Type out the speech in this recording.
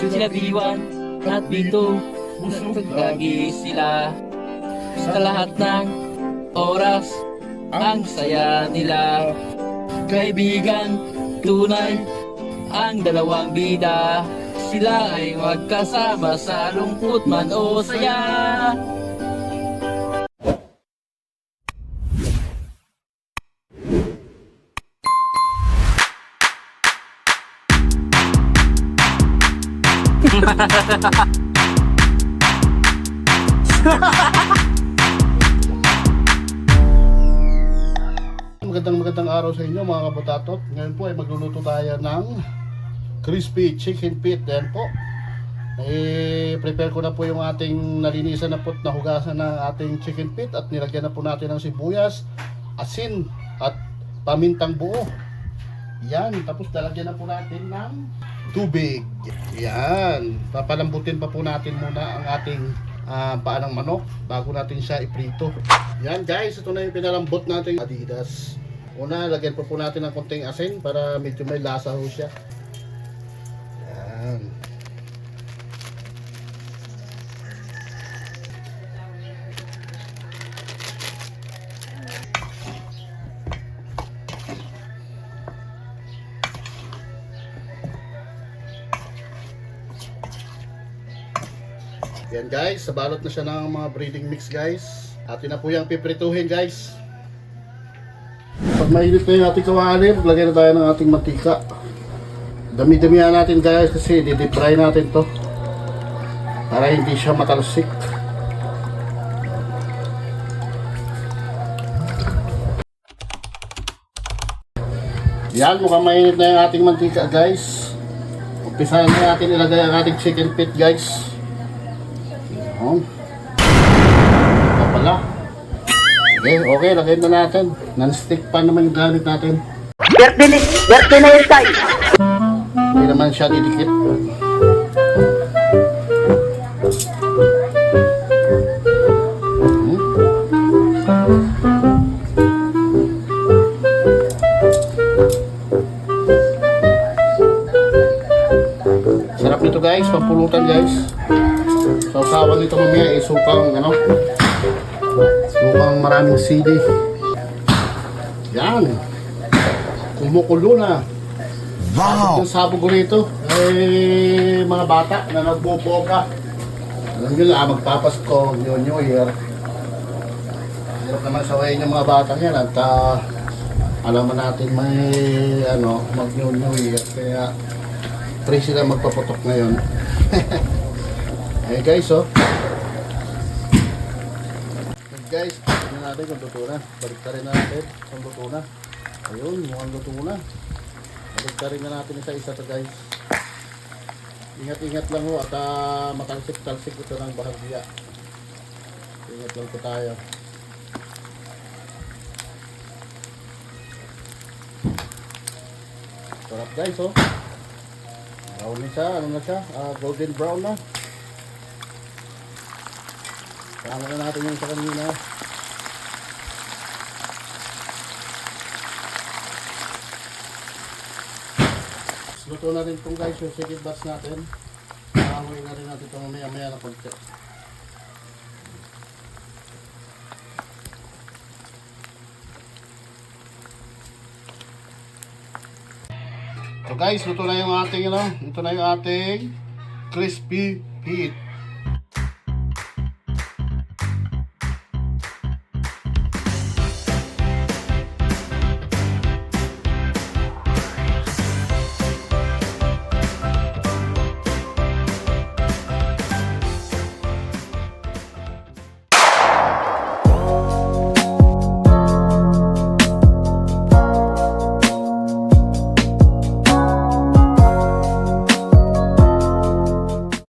Sila Biwan at Bito, busog lagi sila. Sa lahat ng oras, ang saya nila. Kaibigan, tunay, ang dalawang bida. Sila ay magkasama sa lungkot man o saya. Magandang araw sa inyo mga kabatatot. Ngayon po ay magluluto tayo ng crispy chicken feet. Ayan po. Prepare ko na po yung ating nalinisan na po na hugasan ng ating chicken feet at nilagyan na po natin ng sibuyas, asin at pamintang buo. Yan, tapos lalagyan na po natin ng tubig. Yan, papalambutin pa po natin muna ang ating paa ng manok bago natin siya iprito. Yan guys, ito na yung pinalambot natin Adidas. Una, lagyan po natin ng konting asin para medyo may lasa ho siya. Yan. Yan guys, sabalot na siya ng mga breading mix guys. Atin na po yung piprituhin guys. Pag mainit na yung ating kawali, maglagay na tayo ng ating mantika. Dami-damihan natin guys kasi di-deep fry natin to para hindi siya matalsik. Yan, mukhang mainit na yung ating mantika guys. Umpisahan na natin ilagay ang ating chicken feet guys. Ito pala. Okay, lagay na natin. Non-stick pan naman yung gamit natin. Birthday na yun tayo. Hindi naman siya didikit. Sarap nito guys, pampulutan guys. Sausawan nito mamaya isukang sukang maraming sili. Yan. Kumukulo na. Wow! Ang sabog ko rito ay mga bata na nagboboga. Alam nyo lang, magpapasko, New Year. Hirap naman sawayin yung mga bata yan at alam mo natin may mag New Year. Kaya free sila magpaputok ngayon. Hey guys, guys, tingnan natin kung luto na. Baliktarin natin kung luto na. Ayun, mukhang luto na. Baliktarin na natin isa-isa to guys. Ingat-ingat lang ho at matalsik-talsik ito ng bahagya. Ingat lang po tayo. Sarap guys, brown na siya, ano na siya? Golden brown na. Tama na natin yung sa kanina. Luto na rin itong guys yung chicken bats natin. Pangamoy na rin natin itong maya-maya na konti. So guys, luto na yung ating ito na yung ating crispy feet.